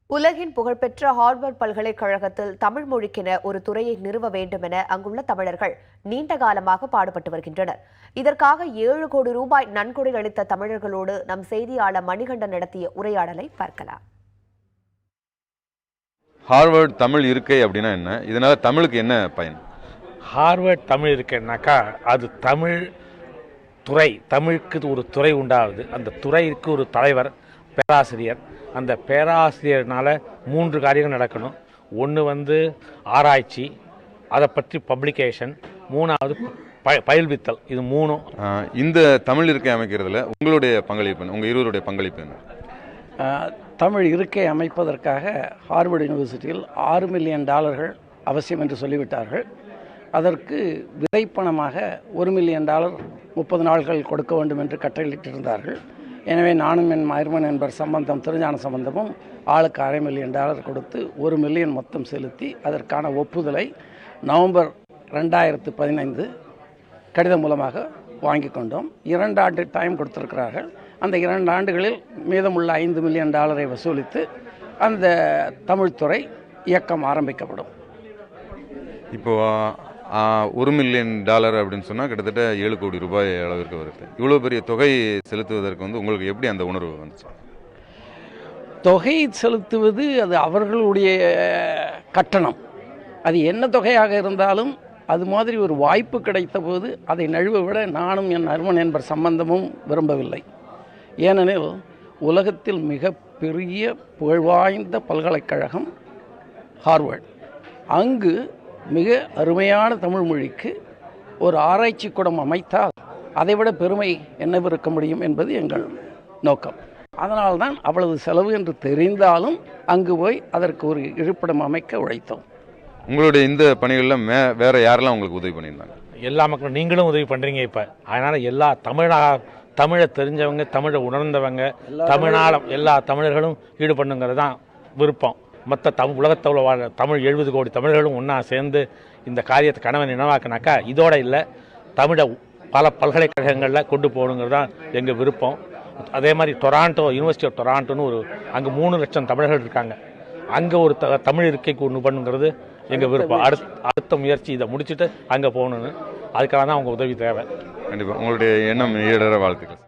உலகின் புகழ்பெற்ற ஹார்வர்ட் பல்கலைக்கழகத்தில் தமிழ் மொழிக்கென ஒரு துறையை நிறுவ வேண்டும் என அங்குள்ள தமிழர்கள் நீண்ட காலமாக பாடுபட்டு வருகின்றனர். இதற்காக 7 கோடி ரூபாய் நன்கொடை அளித்த தமிழர்களோடு நம் செய்தியாளர் மணிகண்டன் நடத்திய உரையாடலை பார்க்கலாம். ஹார்வர்ட் தமிழ் இருக்கை அப்படின்னா என்ன? இதனால தமிழுக்கு என்ன பயன்? ஹார்வர்ட் தமிழ் இருக்கேன்னாக்கா அது தமிழ் துறை, தமிழுக்கு ஒரு துறை உண்டாகுது. அந்த துறைக்கு ஒரு தலைவர், பேராசிரியர். அந்த பேராசிரியர்னால 3 காரியங்கள் நடக்கணும். ஒன்று ஆராய்ச்சி, அதை பற்றி பப்ளிகேஷன், 3வது பயில்வித்தல். இது 3. இந்த தமிழ் இருக்கை அமைக்கிறதுல உங்களுடைய பங்களிப்பு, உங்கள் இருவருடைய பங்களிப்பு என்ன? தமிழ் இருக்கை அமைப்பதற்காக ஹார்வர்ட் யூனிவர்சிட்டியில் $6 மில்லியன் அவசியம் என்று சொல்லிவிட்டார்கள். அதற்கு விதைப்பணமாக $1 மில்லியன் 30 நாட்கள் கொடுக்க வேண்டும் என்று கட்டளையிட்டிருந்தார்கள். எனவே நானும் என் மருமகன் என்பர் சம்பந்தம், திருஞான சம்பந்தமும் ஆளுக்கு $1/2 மில்லியன் கொடுத்து $1 மில்லியன் மொத்தம் செலுத்தி அதற்கான ஒப்புதலை நவம்பர் 2015 கடிதம் மூலமாக வாங்கி கொண்டோம். 2 ஆண்டு டைம் கொடுத்திருக்கிறார்கள். அந்த 2 ஆண்டுகளில் மீதமுள்ள $5 மில்லியன் வசூலித்து அந்த தமிழ்துறை இயக்கம் ஆரம்பிக்கப்படும். இப்போ $1 மில்லியன் அப்படின்னு சொன்னால் கிட்டத்தட்ட 7 கோடி ரூபாய் அளவிற்கு வருது. இவ்வளோ பெரிய தொகை செலுத்துவதற்கு உங்களுக்கு எப்படி அந்த உணர்வு வந்துச்சு? தொகை செலுத்துவது அது அவர்களுடைய கட்டணம். அது என்ன தொகையாக இருந்தாலும் அது மாதிரி ஒரு வாய்ப்பு கிடைத்த போது அதை நழுவ விட நானும் என் மருமகன் என்பர் சம்பந்தமும் விரும்பவில்லை. ஏனெனில் உலகத்தில் மிக பெரிய புகழ்வாய்ந்த பல்கலைக்கழகம் ஹார்வர்ட். அங்கு மிக அருமையான தமிழ் மொழிக்கு ஒரு ஆராய்ச்சி கூடம் அமைத்தால் அதைவிட பெருமை என்னவிருக்க முடியும் என்பது எங்கள் நோக்கம். அதனால்தான் அவ்வளவு செலவு என்று தெரிந்தாலும் அங்கு போய் அதற்கு ஒரு இருப்பிடம் அமைக்க உழைத்தோம். உங்களுடைய இந்த பணிகளில் வேற யாரெல்லாம் உங்களுக்கு உதவி பண்ணியிருந்தாங்க? எல்லா மக்களும் நீங்களும் உதவி பண்ணுறீங்க. இப்போ அதனால் எல்லா தமிழை தெரிஞ்சவங்க, தமிழை உணர்ந்தவங்க, எல்லா தமிழர்களும் ஈடுபண்ணுங்கிறது தான் விருப்பம். மற்ற உலகத்தில் வாழ தமிழ் 70 கோடி தமிழர்களும் ஒன்றா சேர்ந்து இந்த காரியத்தை கனவை நினைவாக்கினாக்கா இதோட இல்லை, தமிழை பல பல்கலைக்கழகங்களில் கொண்டு போகணுங்கிறது தான் எங்கள் விருப்பம். அதே மாதிரி யூனிவர்சிட்டி ஆஃப் டொராண்டோன்னு அங்கே 3 லட்சம் தமிழர்கள் இருக்காங்க. அங்கே ஒரு தமிழ் இருக்கைக்கு ஒன்று பண்ணுங்கிறது எங்கள் விருப்பம். அடுத்த முயற்சி இதை முடிச்சுட்டு அங்கே போகணுன்னு. அதுக்காக தான் அவங்க உதவி தேவை. கண்டிப்பாக உங்களுடைய எண்ணம் ஈடேற வாழ்த்துக்கள்.